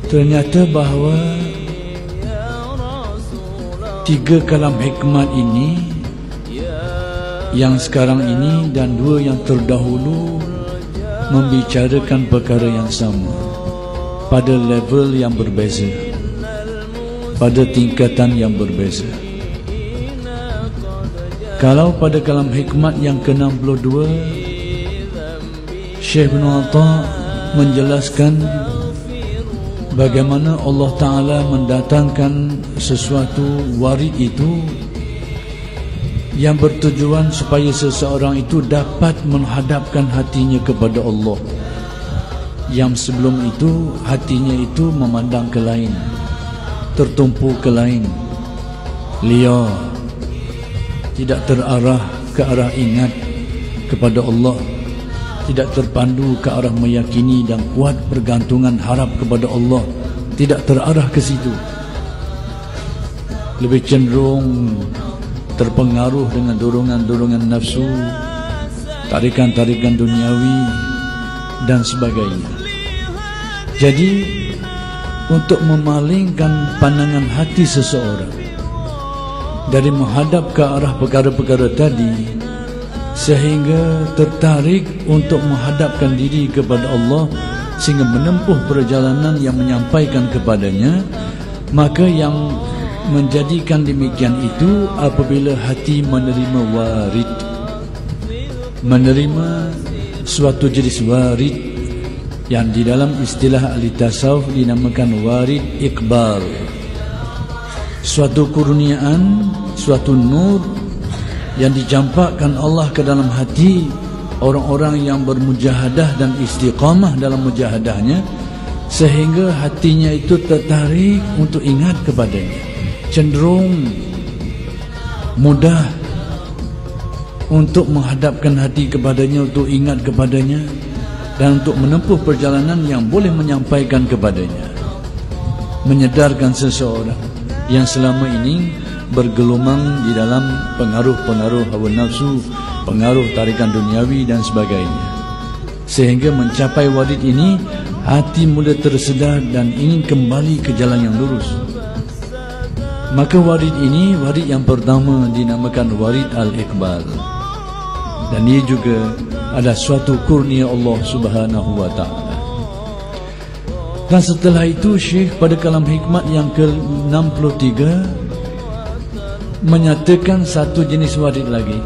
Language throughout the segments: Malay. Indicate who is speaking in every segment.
Speaker 1: Ternyata bahawa tiga kalam hikmat ini, yang sekarang ini dan dua yang terdahulu, membicarakan perkara yang sama pada level yang berbeza, pada tingkatan yang berbeza. Kalau pada kalam hikmat yang ke-62, Syekh bin Atta menjelaskan bagaimana Allah Ta'ala mendatangkan sesuatu warid itu yang bertujuan supaya seseorang itu dapat menghadapkan hatinya kepada Allah, yang sebelum itu hatinya itu memandang ke lain, tertumpu ke lain, liar, tidak terarah ke arah ingat kepada Allah, tidak terpandu ke arah meyakini dan kuat bergantungan harap kepada Allah, tidak terarah ke situ, lebih cenderung terpengaruh dengan dorongan-dorongan nafsu, tarikan-tarikan duniawi dan sebagainya. Jadi untuk memalingkan pandangan hati seseorang dari menghadap ke arah perkara-perkara tadi sehingga tertarik untuk menghadapkan diri kepada Allah, sehingga menempuh perjalanan yang menyampaikan kepadanya, maka yang menjadikan demikian itu apabila hati menerima warid, menerima suatu jenis warid yang di dalam istilah ahli tasawuf dinamakan warid iqbal, suatu kurniaan, suatu nur yang dicampakkan Allah ke dalam hati orang-orang yang bermujahadah dan istiqamah dalam mujahadahnya, sehingga hatinya itu tertarik untuk ingat kepadanya, cenderung mudah untuk menghadapkan hati kepadanya, untuk ingat kepadanya, dan untuk menempuh perjalanan yang boleh menyampaikan kepadanya, menyedarkan seseorang yang selama ini bergelumang di dalam pengaruh-pengaruh hawa nafsu, pengaruh tarikan duniawi dan sebagainya, sehingga mencapai warid ini hati mula tersedar dan ingin kembali ke jalan yang lurus. Maka warid ini, warid yang pertama dinamakan warid al-iqbal, dan ia juga ada suatu kurnia Allah Subhanahu wa ta'ala. Dan setelah itu Syekh pada kalam hikmat yang ke-63 menyatakan satu jenis warid lagi.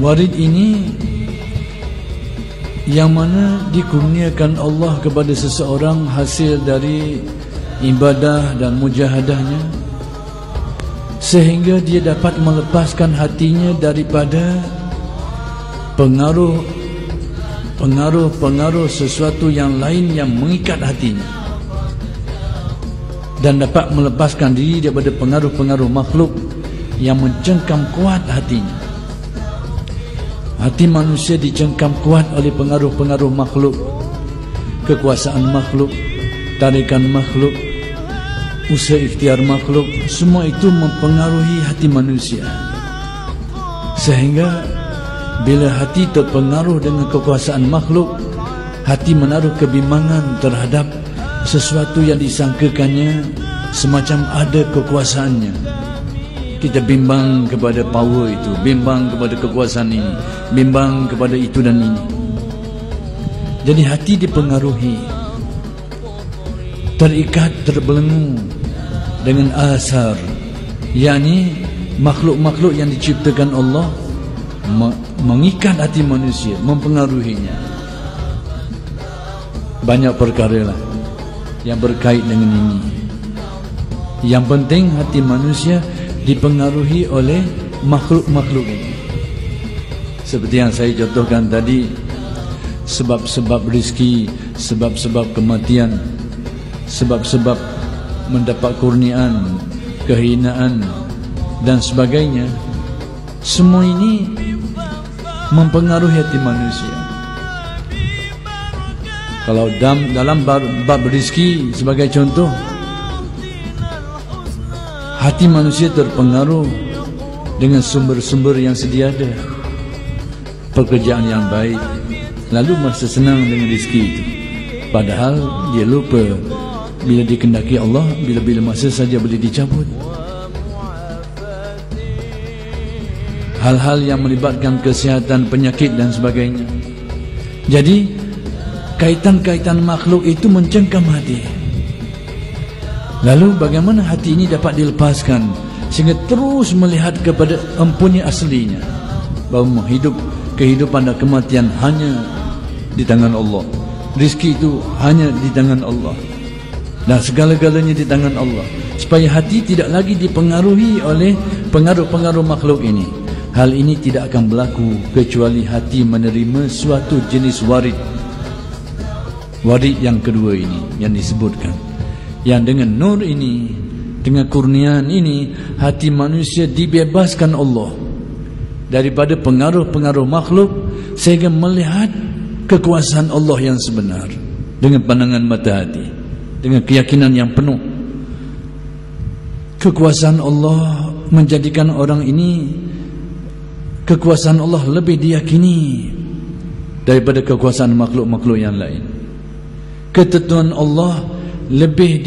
Speaker 1: Warid ini yang mana dikurniakan Allah kepada seseorang hasil dari ibadah dan mujahadahnya, sehingga dia dapat melepaskan hatinya daripada pengaruh sesuatu yang lain yang mengikat hatinya, dan dapat melepaskan diri daripada pengaruh-pengaruh makhluk yang mencengkam kuat hatinya. Hati manusia dicengkam kuat oleh pengaruh-pengaruh makhluk, kekuasaan makhluk, tarikan makhluk, usaha ikhtiar makhluk, semua itu mempengaruhi hati manusia. Sehingga bila hati terpengaruh dengan kekuasaan makhluk, hati menaruh kebimbangan terhadap sesuatu yang disangkakannya semacam ada kekuasaannya. Kita bimbang kepada power itu, bimbang kepada kekuasaan ini, bimbang kepada itu dan ini. Jadi hati dipengaruhi, terikat, terbelenggu dengan asar, yakni makhluk-makhluk yang diciptakan Allah mengikat hati manusia, mempengaruhinya. Banyak perkara lah yang berkait dengan ini. Yang penting hati manusia dipengaruhi oleh makhluk-makhluk ini. Seperti yang saya contohkan tadi, sebab-sebab rezeki, sebab-sebab kematian, sebab-sebab mendapat kurniaan, kehinaan dan sebagainya. Semua ini mempengaruhi hati manusia. Kalau dalam bab rezeki sebagai contoh, hati manusia terpengaruh dengan sumber-sumber yang sedia ada, pekerjaan yang baik, lalu merasa senang dengan rezeki itu, padahal dia lupa bila dikehendaki Allah, bila-bila masa saja boleh dicabut. Hal-hal yang melibatkan kesihatan, penyakit dan sebagainya. Jadi kaitan-kaitan makhluk itu mencengkam hati. Lalu bagaimana hati ini dapat dilepaskan sehingga terus melihat kepada empunya aslinya, bahawa kehidupan dan kematian hanya di tangan Allah, rezeki itu hanya di tangan Allah, dan segala-galanya di tangan Allah, supaya hati tidak lagi dipengaruhi oleh pengaruh-pengaruh makhluk ini. Hal ini tidak akan berlaku kecuali hati menerima suatu jenis warid. Warid yang kedua ini yang disebutkan, yang dengan nur ini, dengan kurniaan ini, hati manusia dibebaskan Allah daripada pengaruh-pengaruh makhluk, sehingga melihat kekuasaan Allah yang sebenar dengan pandangan mata hati, dengan keyakinan yang penuh. Kekuasaan Allah menjadikan orang ini, kekuasaan Allah lebih diyakini daripada kekuasaan makhluk-makhluk yang lain. Ketentuan Allah lebih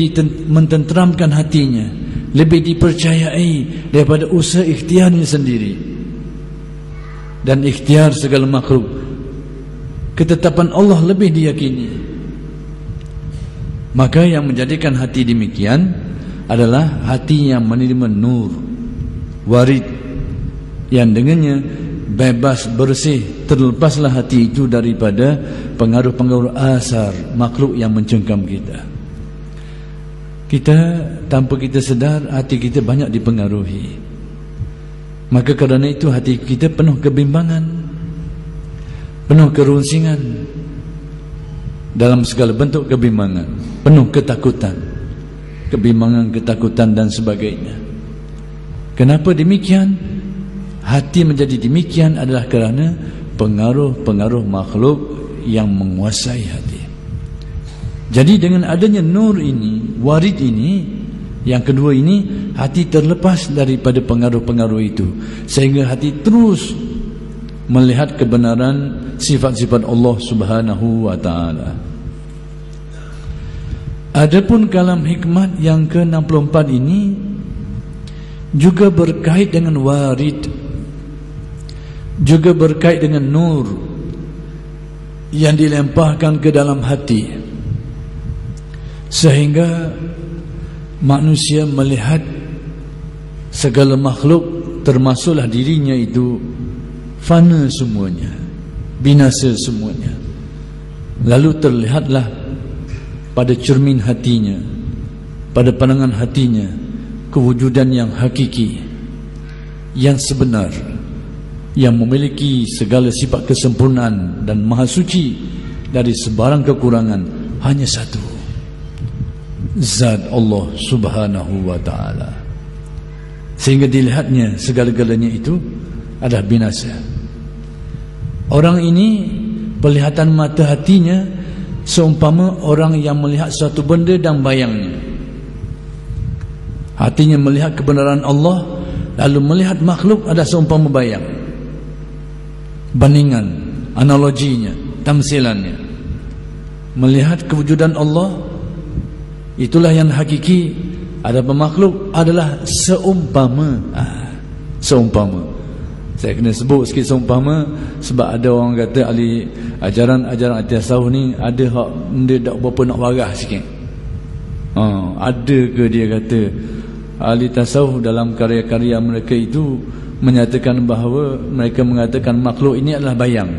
Speaker 1: mententeramkan hatinya, lebih dipercayai daripada usaha ikhtiarnya sendiri dan ikhtiar segala makhluk. Ketetapan Allah lebih diyakini. Maka yang menjadikan hati demikian adalah hati yang menerima nur, warid, yang dengannya bebas, bersih, terlepaslah hati itu daripada pengaruh-pengaruh asar makhluk yang mencengkam kita. Kita tanpa kita sedar, hati kita banyak dipengaruhi. Maka kerana itu hati kita penuh kebimbangan, penuh kerunsingan, dalam segala bentuk kebimbangan, penuh ketakutan, kebimbangan, ketakutan dan sebagainya. Kenapa demikian? Hati menjadi demikian adalah kerana pengaruh-pengaruh makhluk yang menguasai hati. Jadi dengan adanya nur ini, warid ini, yang kedua ini, hati terlepas daripada pengaruh-pengaruh itu, sehingga hati terus melihat kebenaran sifat-sifat Allah Subhanahu wa ta'ala. Adapun kalam hikmat yang ke-64 ini juga berkait dengan warid, juga berkait dengan nur yang dilemparkan ke dalam hati, sehingga manusia melihat segala makhluk, termasuklah dirinya itu, fana semuanya, binasa semuanya. Lalu terlihatlah pada cermin hatinya, pada pandangan hatinya, kewujudan yang hakiki, yang sebenar, yang memiliki segala sifat kesempurnaan dan maha suci dari sebarang kekurangan, hanya satu, zat Allah Subhanahu wa ta'ala. Sehingga dilihatnya segala-galanya itu adalah binasa. Orang ini penglihatan mata hatinya seumpama orang yang melihat suatu benda dan bayangnya. Hatinya melihat kebenaran Allah, lalu melihat makhluk ada seumpama bayang. Bandingan, analoginya, tamsilannya, melihat kewujudan Allah, itulah yang hakiki. Adapun makhluk adalah seumpama. Seumpama. Saya kena sebut sikit seumpama, sebab ada orang kata ahli ajaran tasawuf ni ada hak dia tak berapa nak warah sikit. Ada ke dia kata ahli tasawuf dalam karya-karya mereka itu menyatakan bahawa mereka mengatakan makhluk ini adalah bayang.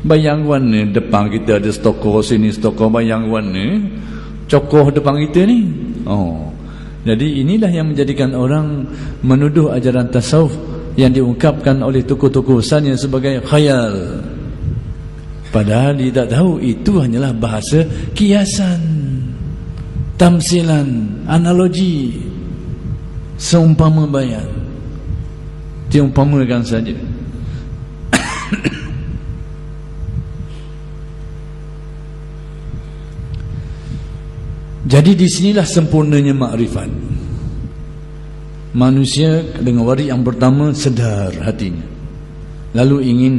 Speaker 1: Bayang warna, depan kita ada stokor, sini stokor, bayang warna, cokoh depan kita ni. Jadi inilah yang menjadikan orang menuduh ajaran tasawuf yang diungkapkan oleh tokoh-tokoh besarnya sebagai khayal. Padahal dia tak tahu itu hanyalah bahasa kiasan, tamsilan, analogi, seumpama bayang, diumpamakan saja. Jadi di sinilah sempurnanya makrifat. Manusia dengan warid yang pertama sedar hatinya, lalu ingin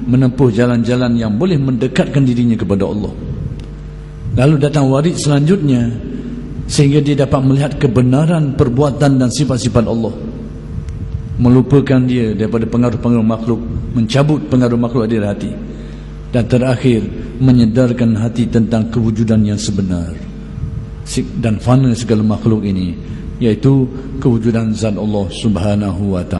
Speaker 1: menempuh jalan-jalan yang boleh mendekatkan dirinya kepada Allah. Lalu datang warid selanjutnya, sehingga dia dapat melihat kebenaran perbuatan dan sifat-sifat Allah, melupakan dia daripada pengaruh-pengaruh makhluk, mencabut pengaruh makhluk dari hati, dan terakhir menyedarkan hati tentang kewujudan yang sebenar dan fana segala makhluk ini, iaitu kewujudan zat Allah Subhanahu wa ta'ala.